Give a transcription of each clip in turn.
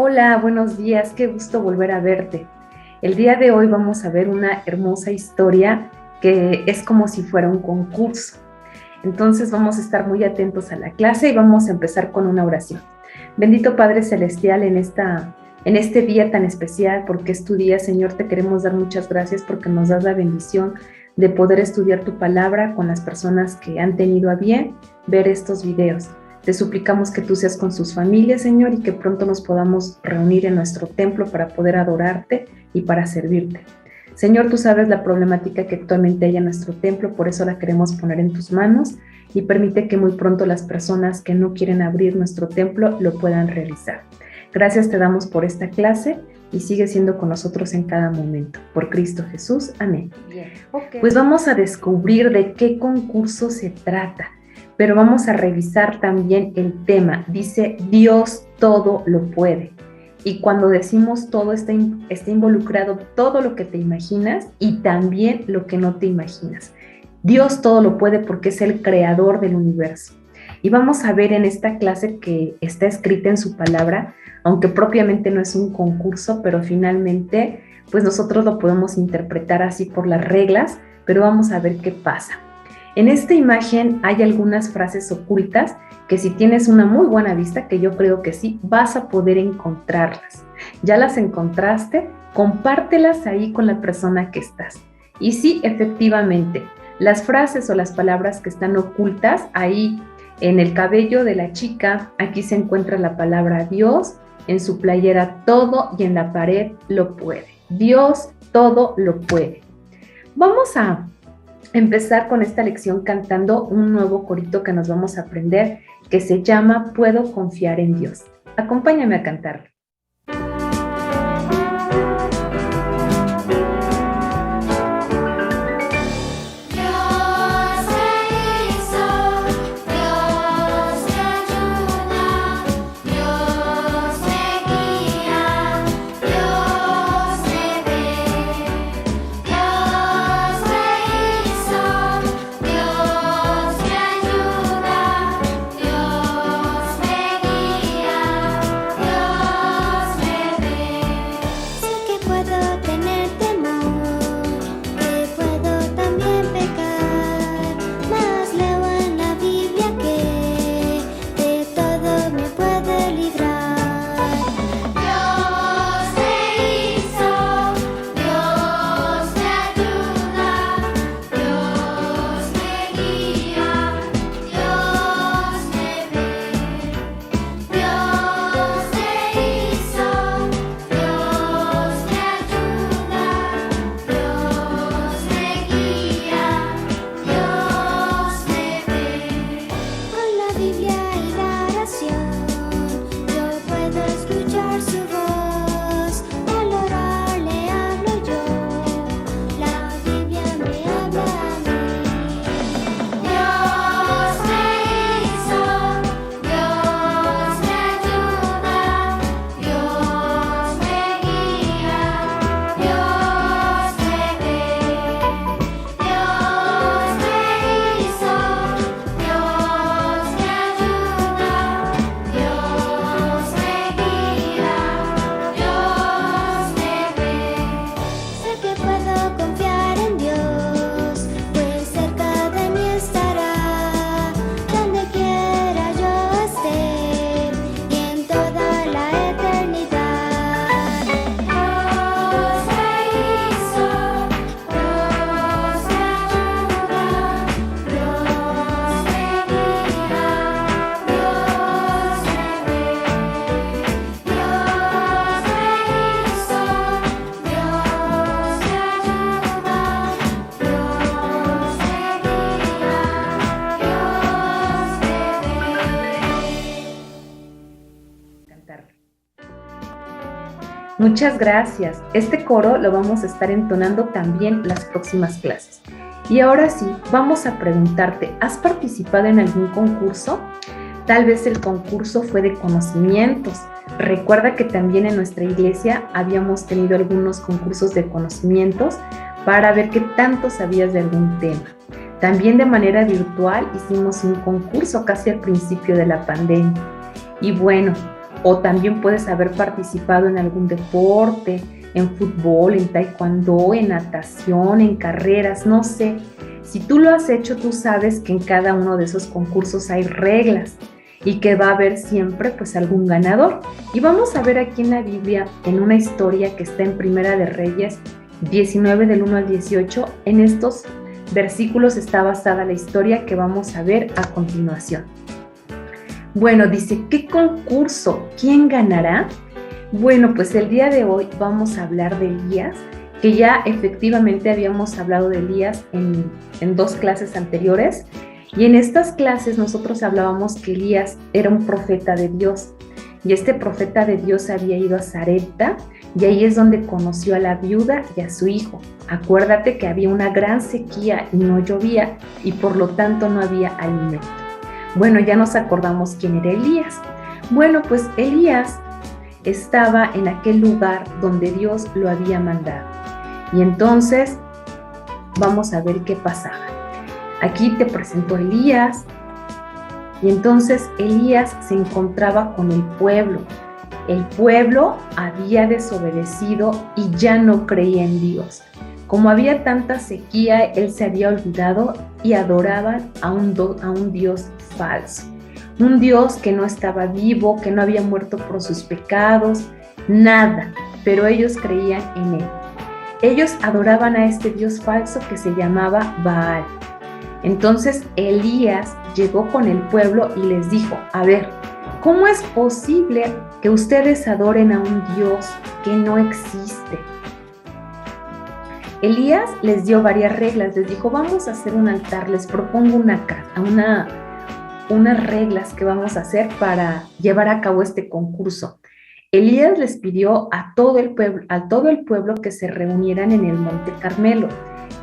Hola, buenos días, qué gusto volver a verte. El día de hoy vamos a ver una hermosa historia que es como si fuera un concurso. Entonces vamos a estar muy atentos a la clase y vamos a empezar con una oración. Bendito Padre Celestial, en este día tan especial, porque es tu día, Señor, te queremos dar muchas gracias porque nos das la bendición de poder estudiar tu palabra con las personas que han tenido a bien ver estos videos. Te suplicamos que tú seas con sus familias, Señor, y que pronto nos podamos reunir en nuestro templo para poder adorarte y para servirte. Señor, tú sabes la problemática que actualmente hay en nuestro templo, por eso la queremos poner en tus manos y permite que muy pronto las personas que no quieren abrir nuestro templo lo puedan realizar. Gracias te damos por esta clase y sigue siendo con nosotros en cada momento. Por Cristo Jesús, amén. Bien. Okay. Pues vamos a descubrir de qué concurso se trata, pero vamos a revisar también el tema. Dice, Dios todo lo puede. Y cuando decimos todo, está involucrado todo lo que te imaginas y también lo que no te imaginas. Dios todo lo puede porque es el creador del universo. Y vamos a ver en esta clase que está escrita en su palabra, aunque propiamente no es un concurso, pero finalmente pues nosotros lo podemos interpretar así por las reglas, pero vamos a ver qué pasa. En esta imagen hay algunas frases ocultas que si tienes una muy buena vista, que yo creo que sí, vas a poder encontrarlas. ¿Ya las encontraste? Compártelas ahí con la persona que estás. Y sí, efectivamente, las frases o las palabras que están ocultas ahí en el cabello de la chica, aquí se encuentra la palabra Dios, en su playera todo y en la pared lo puede. Dios todo lo puede. Vamos a empezar con esta lección cantando un nuevo corito que nos vamos a aprender que se llama Puedo confiar en Dios. Acompáñame a cantarlo. Muchas gracias. Este coro lo vamos a estar entonando también las próximas clases. Y ahora sí, vamos a preguntarte, ¿has participado en algún concurso? Tal vez el concurso fue de conocimientos. Recuerda que también en nuestra iglesia habíamos tenido algunos concursos de conocimientos para ver qué tanto sabías de algún tema. También de manera virtual hicimos un concurso casi al principio de la pandemia. Y bueno, o también puedes haber participado en algún deporte, en fútbol, en taekwondo, en natación, en carreras, no sé. Si tú lo has hecho, tú sabes que en cada uno de esos concursos hay reglas y que va a haber siempre pues algún ganador. Y vamos a ver aquí en la Biblia, en una historia que está en Primera de Reyes 19 del 1 al 18, en estos versículos está basada la historia que vamos a ver a continuación. Bueno, dice, ¿qué concurso? ¿Quién ganará? Bueno, pues el día de hoy vamos a hablar de Elías, que ya efectivamente habíamos hablado de Elías en 2 clases anteriores, y en estas clases nosotros hablábamos que Elías era un profeta de Dios, y este profeta de Dios había ido a Sarepta, y ahí es donde conoció a la viuda y a su hijo. Acuérdate que había una gran sequía y no llovía, y por lo tanto no había alimento. Bueno, ya nos acordamos quién era Elías. Bueno, pues Elías estaba en aquel lugar donde Dios lo había mandado. Y entonces vamos a ver qué pasaba. Aquí te presentó Elías, y entonces Elías se encontraba con el pueblo. El pueblo había desobedecido y ya no creía en Dios. Como había tanta sequía, él se había olvidado y adoraban a un Dios falso. Un Dios que no estaba vivo, que no había muerto por sus pecados, nada, pero ellos creían en él. Ellos adoraban a este Dios falso que se llamaba Baal. Entonces Elías llegó con el pueblo y les dijo, a ver, ¿cómo es posible que ustedes adoren a un Dios que no existe? Elías les dio varias reglas, les dijo, vamos a hacer un altar, les propongo unas reglas que vamos a hacer para llevar a cabo este concurso. Elías les pidió a todo el pueblo que se reunieran en el Monte Carmelo.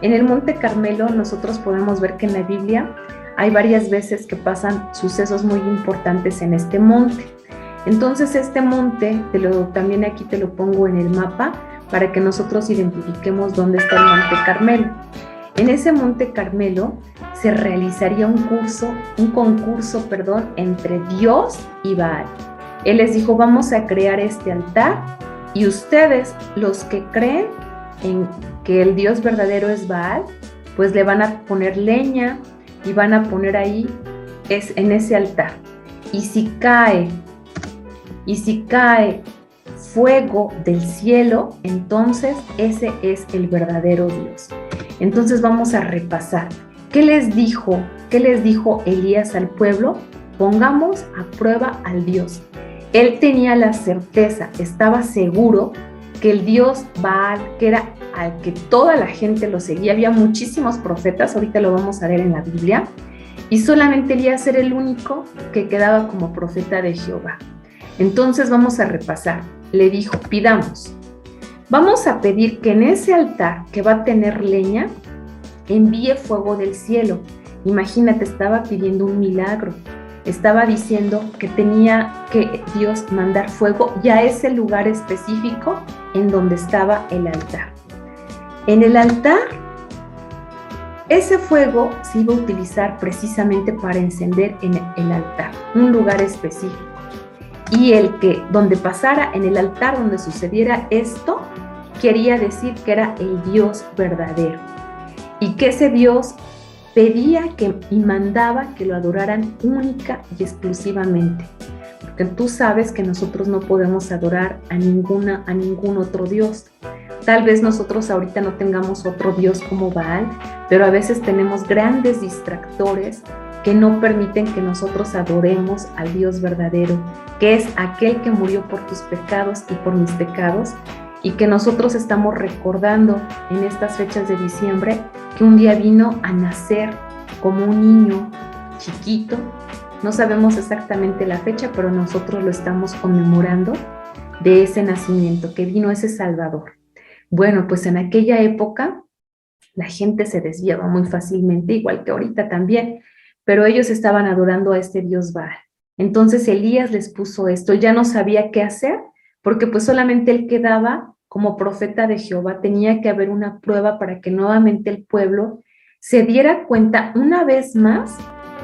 En el Monte Carmelo nosotros podemos ver que en la Biblia hay varias veces que pasan sucesos muy importantes en este monte. Entonces este monte, también aquí te lo pongo en el mapa para que nosotros identifiquemos dónde está el Monte Carmelo. En ese Monte Carmelo se realizaría un concurso entre Dios y Baal. Él les dijo, vamos a crear este altar y ustedes, los que creen en que el Dios verdadero es Baal, pues le van a poner leña y van a poner ahí en ese altar. Y si cae fuego del cielo, entonces ese es el verdadero Dios. Entonces vamos a repasar. ¿Qué les dijo Elías al pueblo? Pongamos a prueba al Dios. Él tenía la certeza, estaba seguro que el Dios Baal, que era al que toda la gente lo seguía, había muchísimos profetas, ahorita lo vamos a ver en la Biblia, y solamente Elías era el único que quedaba como profeta de Jehová. Entonces vamos a repasar. Le dijo, pidamos. Vamos a pedir que en ese altar que va a tener leña, envíe fuego del cielo. Imagínate, estaba pidiendo un milagro. Estaba diciendo que tenía que Dios mandar fuego ya a ese lugar específico en donde estaba el altar. En el altar, ese fuego se iba a utilizar precisamente para encender en el altar, un lugar específico. Y donde pasara en el altar, donde sucediera esto, quería decir que era el Dios verdadero. Y que ese Dios pedía y mandaba que lo adoraran única y exclusivamente. Porque tú sabes que nosotros no podemos adorar a ningún otro Dios. Tal vez nosotros ahorita no tengamos otro Dios como Baal, pero a veces tenemos grandes distractores que no permiten que nosotros adoremos al Dios verdadero, que es aquel que murió por tus pecados y por mis pecados, y que nosotros estamos recordando en estas fechas de diciembre que un día vino a nacer como un niño chiquito. No sabemos exactamente la fecha, pero nosotros lo estamos conmemorando de ese nacimiento, que vino ese Salvador. Bueno, pues en aquella época la gente se desviaba muy fácilmente, igual que ahorita también, pero ellos estaban adorando a este Dios Baal. Entonces Elías les puso esto, ya no sabía qué hacer, porque pues solamente él quedaba como profeta de Jehová. Tenía que haber una prueba para que nuevamente el pueblo se diera cuenta una vez más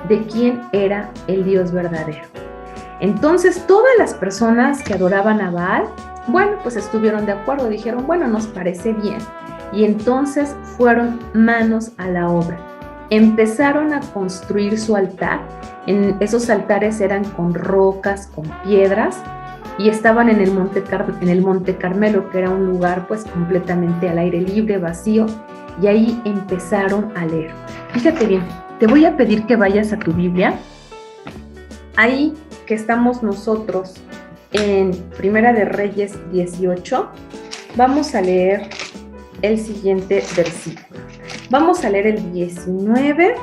de quién era el Dios verdadero. Entonces todas las personas que adoraban a Baal, bueno, pues estuvieron de acuerdo, dijeron, bueno, nos parece bien. Y entonces fueron manos a la obra. Empezaron a construir su altar. Esos altares eran con rocas, con piedras, y estaban en el Monte Carmelo, que era un lugar pues completamente al aire libre, vacío, y ahí empezaron a leer. Fíjate bien, te voy a pedir que vayas a tu Biblia, ahí que estamos nosotros en Primera de Reyes 18, vamos a leer el siguiente versículo. Vamos a leer el 19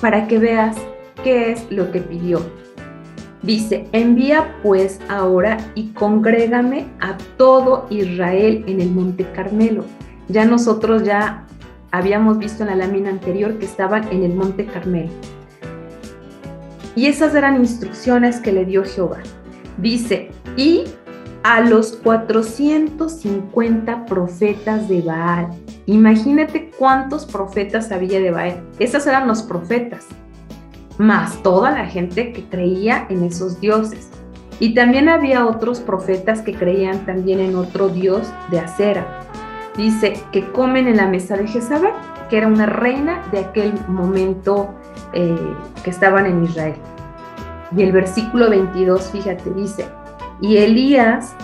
para que veas qué es lo que pidió. Dice, envía pues ahora y congrégame a todo Israel en el Monte Carmelo. Ya nosotros ya habíamos visto en la lámina anterior que estaban en el Monte Carmelo. Y esas eran instrucciones que le dio Jehová. Dice, y a los 450 profetas de Baal. Imagínate cuántos profetas había de Baal. Esos eran los profetas, más toda la gente que creía en esos dioses. Y también había otros profetas que creían también en otro dios de Acera. Dice que comen en la mesa de Jezabel, que era una reina de aquel momento que estaban en Israel. Y el versículo 22, fíjate, dice, y Elías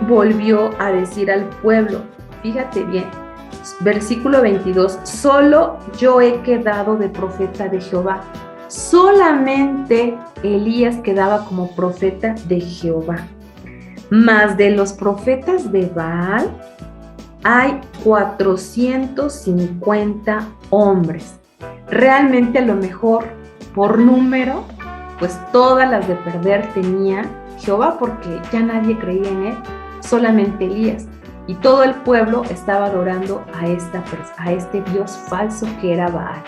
volvió a decir al pueblo, fíjate bien, versículo 22, solo yo he quedado de profeta de Jehová. Solamente Elías quedaba como profeta de Jehová. Mas de los profetas de Baal hay 450 hombres. Realmente a lo mejor por número, pues todas las de perder tenía Jehová, porque ya nadie creía en él, solamente Elías. Y todo el pueblo estaba adorando a este dios falso que era Baal.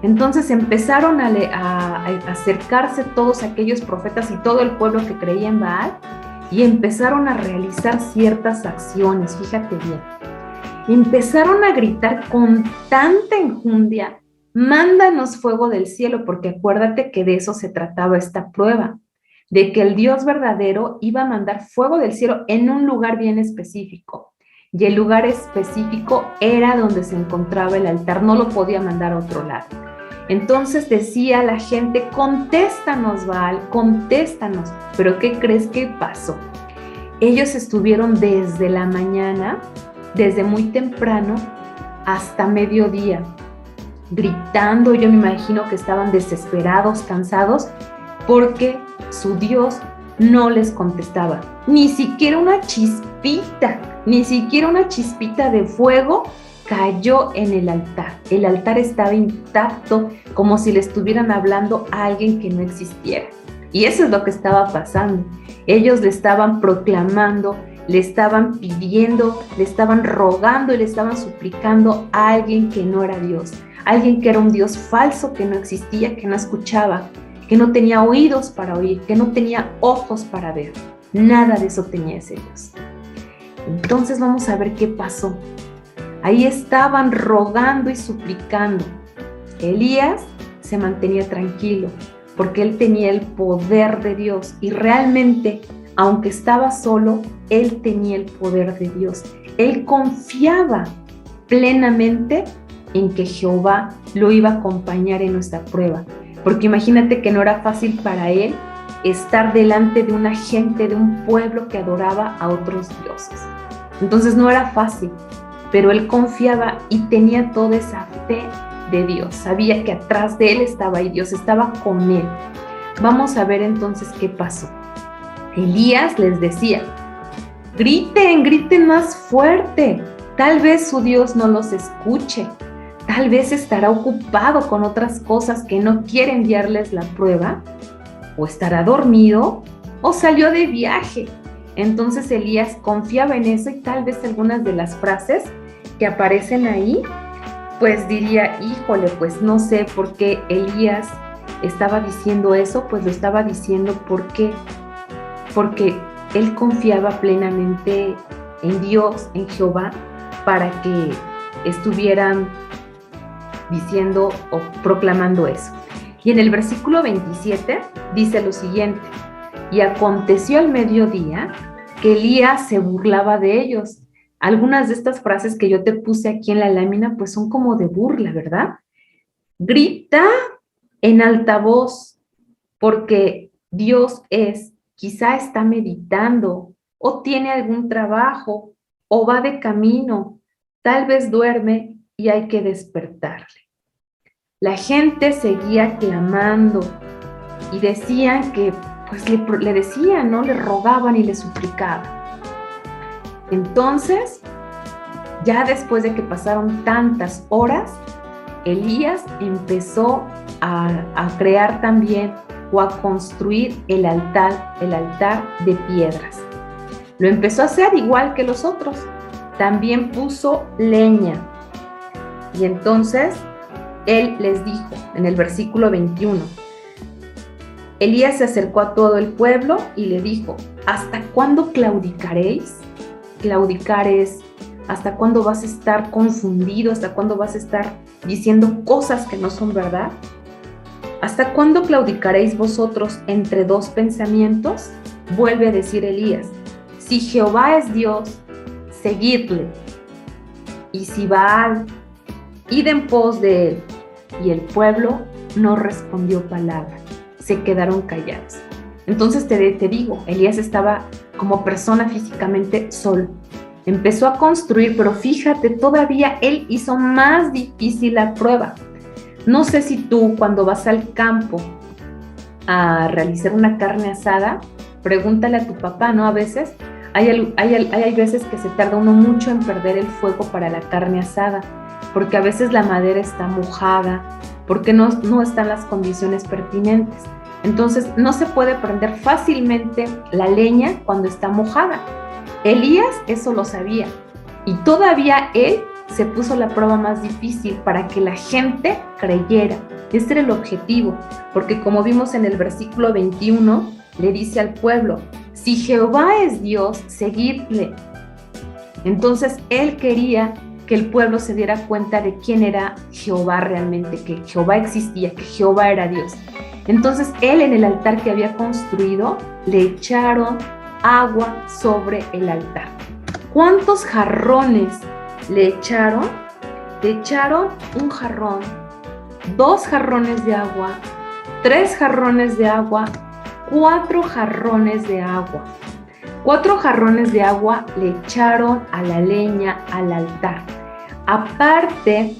Entonces empezaron a acercarse todos aquellos profetas y todo el pueblo que creía en Baal, y empezaron a realizar ciertas acciones, fíjate bien. Empezaron a gritar con tanta enjundia, mándanos fuego del cielo, porque acuérdate que de eso se trataba esta prueba, de que el Dios verdadero iba a mandar fuego del cielo en un lugar bien específico. Y el lugar específico era donde se encontraba el altar, no lo podía mandar a otro lado. Entonces decía la gente, contéstanos, Baal, contéstanos. ¿Pero qué crees que pasó? Ellos estuvieron desde la mañana, desde muy temprano, hasta mediodía, gritando. Yo me imagino que estaban desesperados, cansados, porque su Dios no les contestaba. Ni siquiera una chispita de fuego cayó en el altar. El altar estaba intacto, como si le estuvieran hablando a alguien que no existiera. Y eso es lo que estaba pasando. Ellos le estaban proclamando, le estaban pidiendo, le estaban rogando y le estaban suplicando a alguien que no era Dios. Alguien que era un Dios falso, que no existía, que no escuchaba, que no tenía oídos para oír, que no tenía ojos para ver. Nada de eso tenía ese Dios. Entonces vamos a ver qué pasó. Ahí estaban rogando y suplicando. Elías se mantenía tranquilo porque él tenía el poder de Dios, y realmente, aunque estaba solo, él tenía el poder de Dios. Él confiaba plenamente en que Jehová lo iba a acompañar en nuestra prueba, porque imagínate que no era fácil para él estar delante de una gente, de un pueblo que adoraba a otros dioses. Entonces no era fácil, pero él confiaba y tenía toda esa fe de Dios. Sabía que atrás de él estaba ahí, Dios estaba con él. Vamos a ver entonces qué pasó. Elías les decía, griten, griten más fuerte. Tal vez su Dios no los escuche. Tal vez estará ocupado con otras cosas que no quiere enviarles la prueba, o estará dormido, o salió de viaje. Entonces Elías confiaba en eso, y tal vez algunas de las frases que aparecen ahí, pues diría, híjole, pues no sé por qué Elías estaba diciendo eso. Pues lo estaba diciendo porque él confiaba plenamente en Dios, en Jehová, para que estuvieran diciendo o proclamando eso. Y en el versículo 27 dice lo siguiente: y aconteció al mediodía que Elías se burlaba de ellos. Algunas de estas frases que yo te puse aquí en la lámina, pues son como de burla, ¿verdad? Grita en alta voz, porque Dios quizá está meditando, o tiene algún trabajo, o va de camino, tal vez duerme y hay que despertarle. La gente seguía clamando y decían que, pues le decían, ¿no? Le rogaban y le suplicaban. Entonces, ya después de que pasaron tantas horas, Elías empezó a crear también o a construir el altar de piedras. Lo empezó a hacer igual que los otros. También puso leña. Y entonces él les dijo en el versículo 21, Elías se acercó a todo el pueblo y le dijo: ¿hasta cuándo claudicaréis? Claudicar es: ¿hasta cuándo vas a estar confundido? ¿Hasta cuándo vas a estar diciendo cosas que no son verdad? ¿Hasta cuándo claudicaréis vosotros entre dos pensamientos? Vuelve a decir Elías: si Jehová es Dios, seguidle. Y si Baal, id en pos de él. Y el pueblo no respondió palabra. Se quedaron callados. Entonces te digo, Elías estaba como persona físicamente solo. Empezó a construir, pero fíjate, todavía él hizo más difícil la prueba. No sé si tú, cuando vas al campo a realizar una carne asada, pregúntale a tu papá, ¿no? A veces hay veces que se tarda uno mucho en perder el fuego para la carne asada, porque a veces la madera está mojada, porque no están las condiciones pertinentes. Entonces no se puede prender fácilmente la leña cuando está mojada. Elías eso lo sabía, y todavía él se puso la prueba más difícil para que la gente creyera. Este era el objetivo, porque como vimos en el versículo 21, le dice al pueblo: si Jehová es Dios, seguidle. Entonces él quería que el pueblo se diera cuenta de quién era Jehová realmente, que Jehová existía, que Jehová era Dios. Entonces él, en el altar que había construido, le echaron agua sobre el altar. ¿Cuántos jarrones le echaron? Le echaron un jarrón, 2 jarrones de agua, 3 jarrones de agua, 4 jarrones de agua. 4 jarrones de agua le echaron a la leña, al altar. Aparte,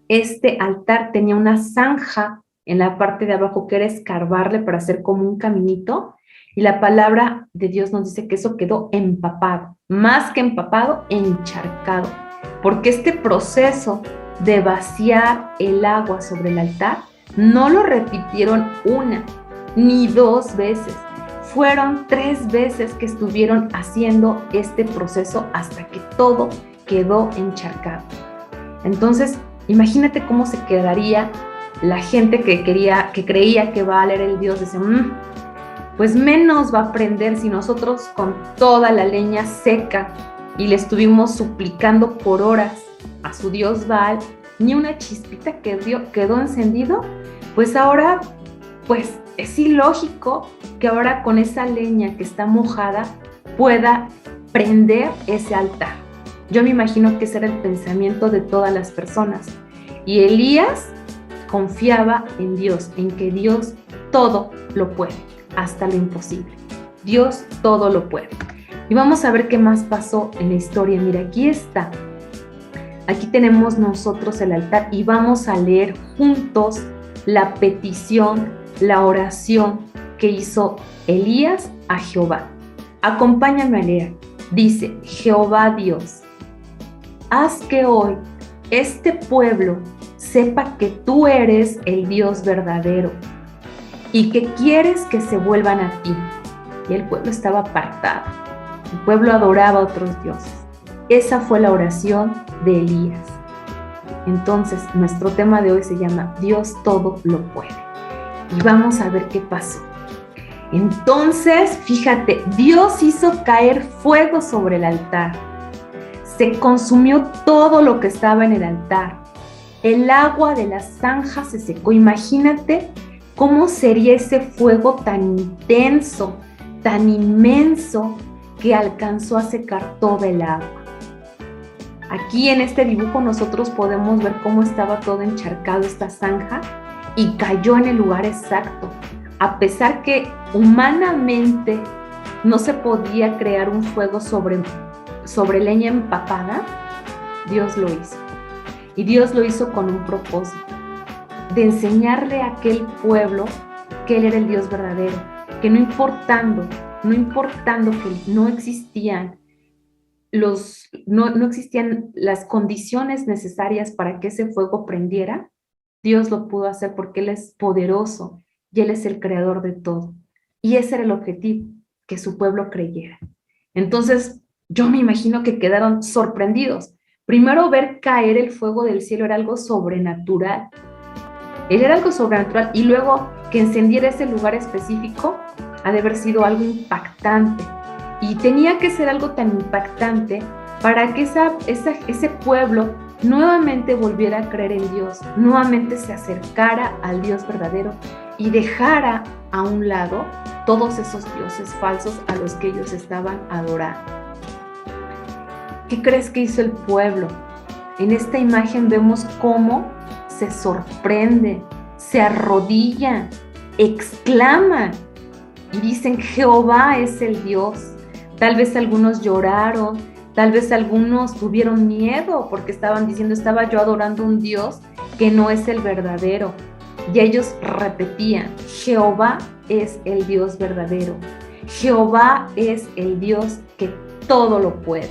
este altar tenía una zanja en la parte de abajo que era escarbarle para hacer como un caminito, y la palabra de Dios nos dice que eso quedó empapado, más que empapado, encharcado, porque este proceso de vaciar el agua sobre el altar no lo repitieron 1 ni 2 veces, fueron 3 veces que estuvieron haciendo este proceso hasta que todo quedó encharcado. Entonces, imagínate cómo se quedaría la gente que creía que Baal era el Dios. Decía, pues menos va a prender si nosotros con toda la leña seca y le estuvimos suplicando por horas a su Dios Baal, ni una chispita quedó encendido. Pues ahora, pues es ilógico que ahora con esa leña que está mojada pueda prender ese altar. Yo me imagino que ese era el pensamiento de todas las personas. Y Elías confiaba en Dios, en que Dios todo lo puede, hasta lo imposible. Dios todo lo puede. Y vamos a ver qué más pasó en la historia. Mira, aquí está. Aquí tenemos nosotros el altar y vamos a leer juntos la petición, la oración que hizo Elías a Jehová. Acompáñame a leer. Dice: Jehová Dios, haz que hoy este pueblo sepa que tú eres el Dios verdadero y que quieres que se vuelvan a ti. Y el pueblo estaba apartado. El pueblo adoraba a otros dioses. Esa fue la oración de Elías. Entonces, nuestro tema de hoy se llama Dios todo lo puede. Y vamos a ver qué pasó. Entonces, fíjate, Dios hizo caer fuego sobre el altar. Se consumió todo lo que estaba en el altar. El agua de la zanja se secó. Imagínate cómo sería ese fuego tan intenso, tan inmenso, que alcanzó a secar toda el agua. Aquí en este dibujo nosotros podemos ver cómo estaba todo encharcado esta zanja y cayó en el lugar exacto. A pesar que humanamente no se podía crear un fuego sobre leña empapada, Dios lo hizo. Y Dios lo hizo con un propósito, de enseñarle a aquel pueblo que Él era el Dios verdadero, que no importando que no existían las condiciones necesarias para que ese fuego prendiera, Dios lo pudo hacer porque Él es poderoso y Él es el creador de todo. Y ese era el objetivo, que su pueblo creyera. Entonces, yo me imagino que quedaron sorprendidos. Primero, ver caer el fuego del cielo era algo sobrenatural. Era algo sobrenatural, y luego que encendiera ese lugar específico ha de haber sido algo impactante. Y tenía que ser algo tan impactante para que ese pueblo nuevamente volviera a creer en Dios, nuevamente se acercara al Dios verdadero y dejara a un lado todos esos dioses falsos a los que ellos estaban adorando. ¿Qué crees que hizo el pueblo? En esta imagen vemos cómo se sorprende, se arrodilla, exclama y dicen: Jehová es el Dios. Tal vez algunos lloraron, tal vez algunos tuvieron miedo porque estaban diciendo: estaba yo adorando un Dios que no es el verdadero. Y ellos repetían: Jehová es el Dios verdadero. Jehová es el Dios que todo lo puede.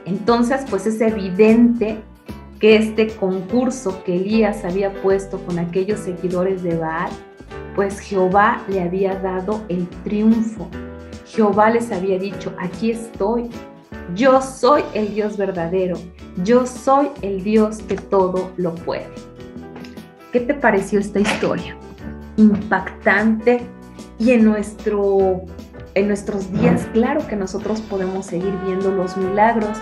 Entonces, pues es evidente que este concurso que Elías había puesto con aquellos seguidores de Baal, pues Jehová le había dado el triunfo. Jehová les había dicho: aquí estoy, yo soy el Dios verdadero, yo soy el Dios que todo lo puede. ¿Qué te pareció esta historia? Impactante. Y en nuestros días, claro que nosotros podemos seguir viendo los milagros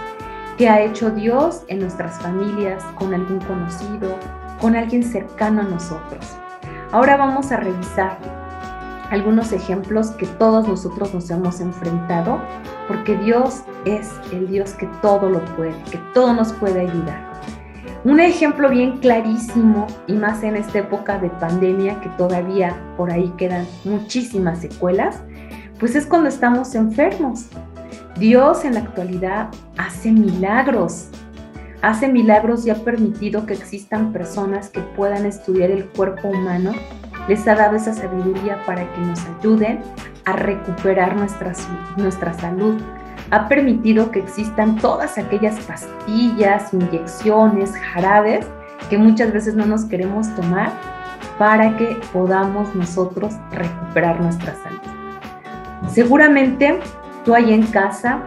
que ha hecho Dios en nuestras familias, con algún conocido, con alguien cercano a nosotros. Ahora vamos a revisar algunos ejemplos que todos nosotros nos hemos enfrentado, porque Dios es el Dios que todo lo puede, que todo nos puede ayudar. Un ejemplo bien clarísimo, y más en esta época de pandemia, que todavía por ahí quedan muchísimas secuelas, pues es cuando estamos enfermos. Dios en la actualidad hace milagros y ha permitido que existan personas que puedan estudiar el cuerpo humano. Les ha dado esa sabiduría para que nos ayuden a recuperar nuestra salud. Ha permitido que existan todas aquellas pastillas, inyecciones, jarabes que muchas veces no nos queremos tomar para que podamos nosotros recuperar nuestra salud. Seguramente tú ahí en casa,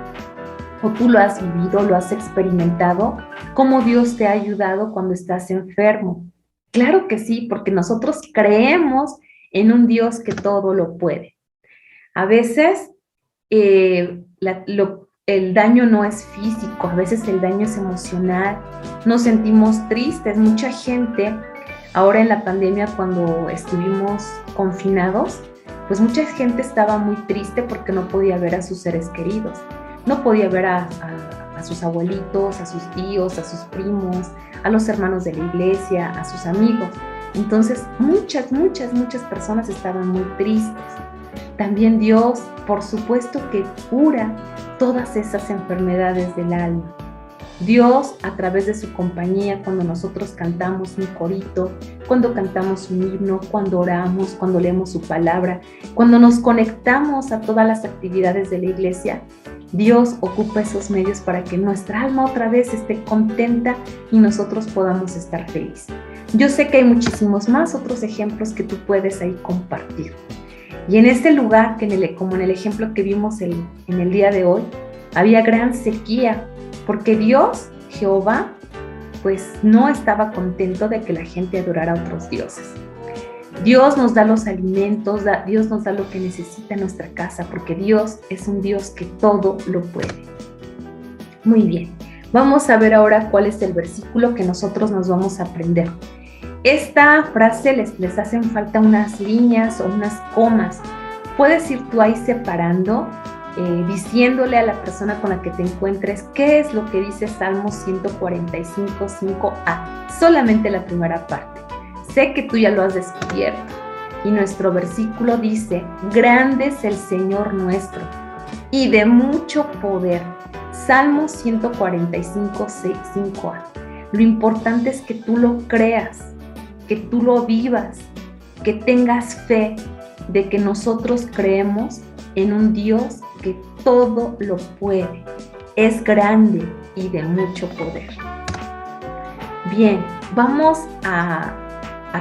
o tú lo has vivido, lo has experimentado, cómo Dios te ha ayudado cuando estás enfermo. Claro que sí, porque nosotros creemos en un Dios que todo lo puede. A veces el daño no es físico, a veces el daño es emocional, nos sentimos tristes. Mucha gente, ahora en la pandemia, cuando estuvimos confinados, pues mucha gente estaba muy triste porque no podía ver a sus seres queridos, no podía ver a sus abuelitos, a sus tíos, a sus primos, a los hermanos de la iglesia, a sus amigos. Entonces muchas personas estaban muy tristes. También Dios, por supuesto, que cura todas esas enfermedades del alma. Dios, a través de su compañía, cuando nosotros cantamos un corito, cuando cantamos un himno, cuando oramos, cuando leemos su palabra, cuando nos conectamos a todas las actividades de la iglesia, Dios ocupa esos medios para que nuestra alma otra vez esté contenta y nosotros podamos estar felices. Yo sé que hay muchísimos más otros ejemplos que tú puedes ahí compartir. Y en este lugar, como en el ejemplo que vimos en el día de hoy, había gran sequía, porque Dios, Jehová, pues no estaba contento de que la gente adorara a otros dioses. Dios nos da los alimentos, Dios nos da lo que necesita en nuestra casa, porque Dios es un Dios que todo lo puede. Muy bien, Vamos a ver ahora cuál es el versículo que nosotros nos vamos a aprender. Esta frase les hacen falta unas líneas o unas comas. Puedes ir tú ahí separando, diciéndole a la persona con la que te encuentres qué es lo que dice Salmo 145, 5a. Solamente la primera parte. Sé que tú ya lo has descubierto. Y nuestro versículo dice: grande es el Señor nuestro y de mucho poder. Salmo 145, 5a. Lo importante es que tú lo creas, que tú lo vivas, que tengas fe de que nosotros creemos en un Dios que todo lo puede, es grande y de mucho poder. Bien, vamos a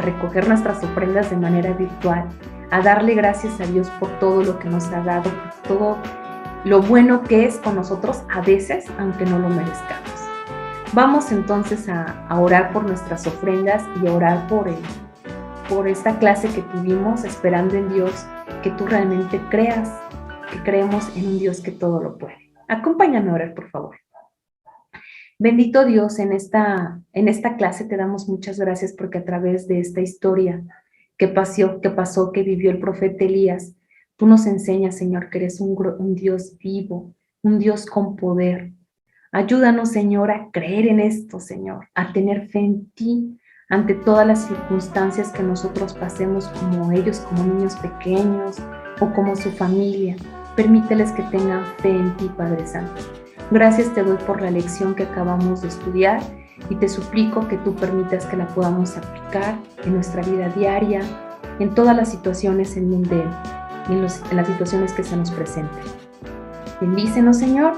recoger nuestras ofrendas de manera virtual, a darle gracias a Dios por todo lo que nos ha dado, por todo lo bueno que es con nosotros a veces, aunque no lo merezcamos. Vamos entonces a orar por nuestras ofrendas y a orar por esta clase que tuvimos, esperando en Dios que tú realmente creas, que creemos en un Dios que todo lo puede. Acompáñame a orar, por favor. Bendito Dios, en esta clase te damos muchas gracias porque a través de esta historia que pasó, que vivió el profeta Elías, tú nos enseñas, Señor, que eres un Dios vivo, un Dios con poder. Ayúdanos, Señor, a creer en esto, Señor, a tener fe en ti ante todas las circunstancias que nosotros pasemos, como ellos, como niños pequeños o como su familia. Permíteles que tengan fe en ti, Padre Santo. Gracias te doy por la lección que acabamos de estudiar y te suplico que tú permitas que la podamos aplicar en nuestra vida diaria, en todas las situaciones en las situaciones que se nos presenten. Bendícenos, Señor,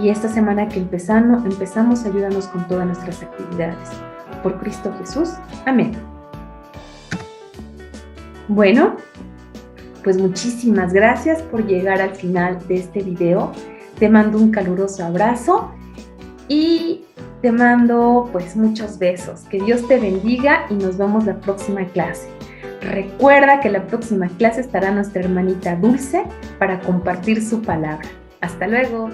y esta semana que empezamos, ayúdanos con todas nuestras actividades. Por Cristo Jesús. Amén. Bueno, pues muchísimas gracias por llegar al final de este video. Te mando un caluroso abrazo y te mando pues muchos besos. Que Dios te bendiga y nos vemos la próxima clase. Recuerda que la próxima clase estará nuestra hermanita Dulce para compartir su palabra. Hasta luego.